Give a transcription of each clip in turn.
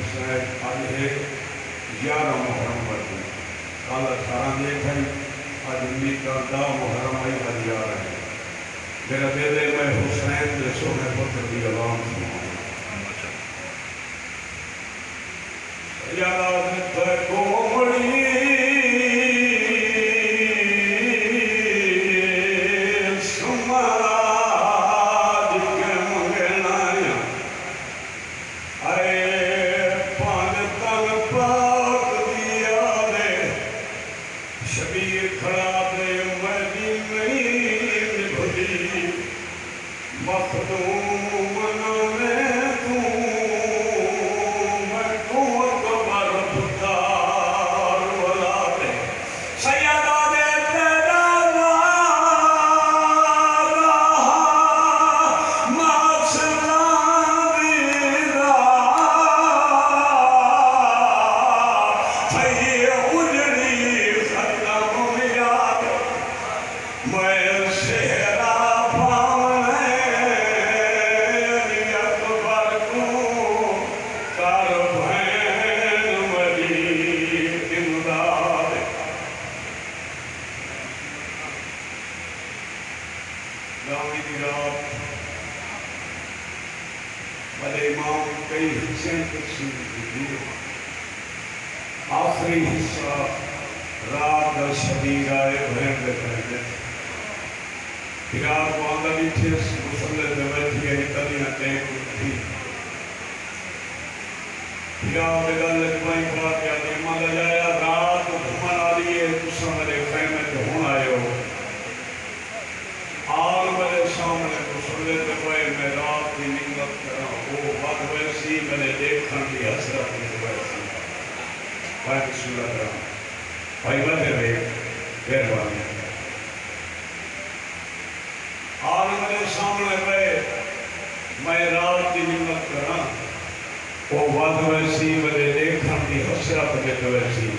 हुसैन आज है 11 मुहर्रम वर्दी कल 18 देख है आज 10 मुहर्रम आई आज 11 है। मेरा दिल है मैं हुसैन के सोने पुत्र की आवाम सुनाऊं। आखिरी हिस्सा रात का शबीर आए भैन देते रात को आंदा नीचे मुसल्ले पे बैठी है तलियां टेक उठी फिराव गल कोई बात या मान लाया रात घुमन वाली है तुसा मेरे खैमे ते हुन आयो आल मेरे सामने मुसल्ले पे कोई मैं रात की निंगत करा वो बात वैसी मैंने देखन की हसरत की वैसी भाई बिस्मिल्लाह करा भाई बंदे रे मेहरबानी आल मेरे सामने पे मैं रात की निंगत करा वो बात वैसी मेरे देखन की हसरत के वैसी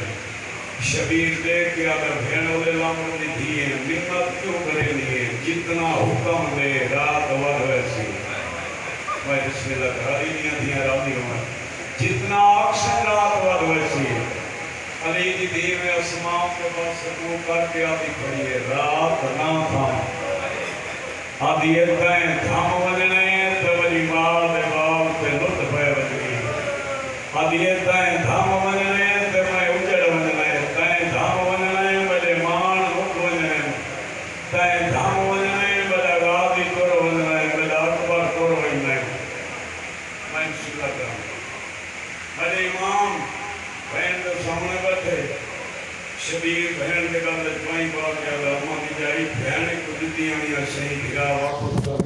शबीर देख के अगर भेड़ वाले लामों की दी है निंगत क्यों करे नहीं जितना हुक्म दे रात वध वैसी भाई बिस्मिल्लाह करा इन्हीं दिया राती में जितना अक्सर रात वध वैसी अली की देव आसमान के पास वो करके आदि खड़ी है रात ना था आदि तय थाम वजने तो वली माल दे बाल पे लुट पे वजनी आदि तय थाम वजने तो मैं उजड़ वजने तय थाम वजने मेरे मान उठ वजने तय थाम वजने मेरा गादी करो वजने मेरा अकबर करो वजने मैं सुला करूं मेरे इमाम बहन के सामने बैठे शबीर बहन के गल पाई बात क्या अम्मा की जाई बहन को दी आनी सही गिरा वापस कर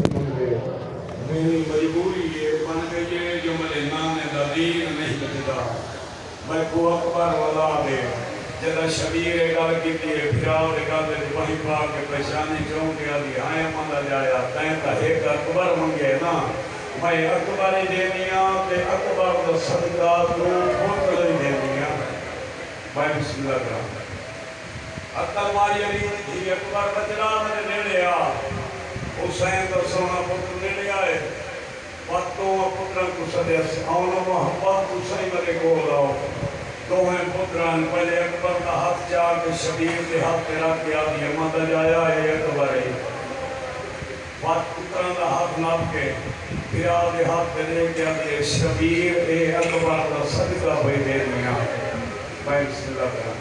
मेरी मजबूरी है बन गई है जो मेरे नाने का दीन नहीं बचता मैं को अकबर वाला दे जरा शबीर गल की फिराव गल वही पा के परेशानी क्यों किया आए मंदा जाया तैं तो एक अकबर मंगे ना मैं अकबर ही देनिया ते अकबर का सदका तू पुत्र ही देनिया मैं बिस्मिल्लाह करा अकल मारी अली थी अकबर बचरा मेरे नेड़े आ हुसैन का सोना पुत्र नेड़े आए पत्तों पुत्र को सदस आउन मोहब्बत तू सही मेरे को लाओ दोवें पुत्रान पहले अकबर का हाथ चार के शबीर के हाथ पे रख के आदि मत जाया है अकबर है बात पुत्र का हाथ नाप के फिर आगे हाथ पे दे के आदि शबीर ए अकबर का सदका भाई दे दिया भाई बिस्मिल्लाह करा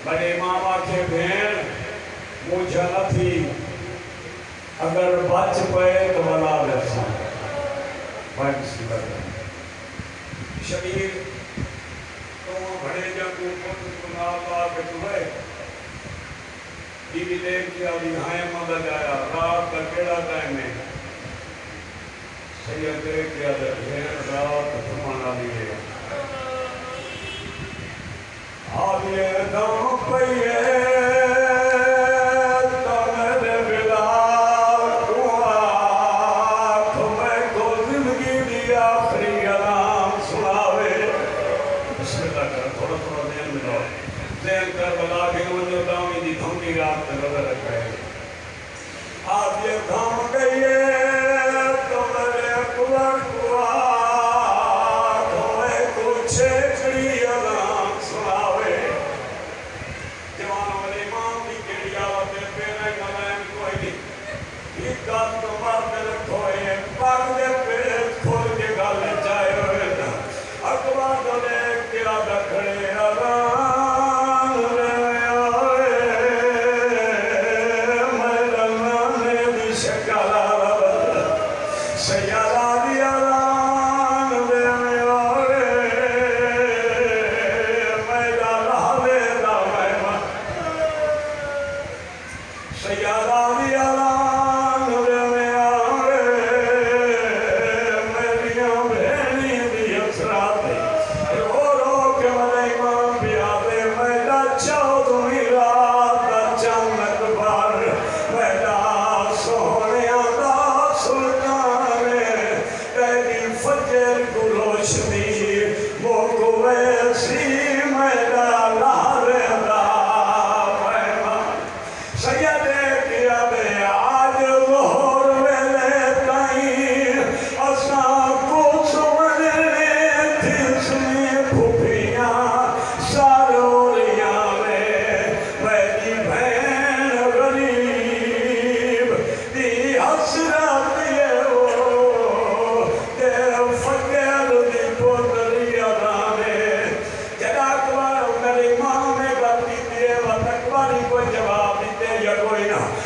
बड़े इमाम आखे भेड़ मुझे न थी अगर बच पे तो बना वैसा भाई बिस्मिल्लाह करा शबीर तो बड़े जगह पुत्र को नाम ला के तुम्हें बीवी देख के अभी हाय मदद आया रात का केड़ा टाइम है सही देख के अदर रात घुमाना लिए आगे दम पइए कोई जवाब नहीं दे या कोई ना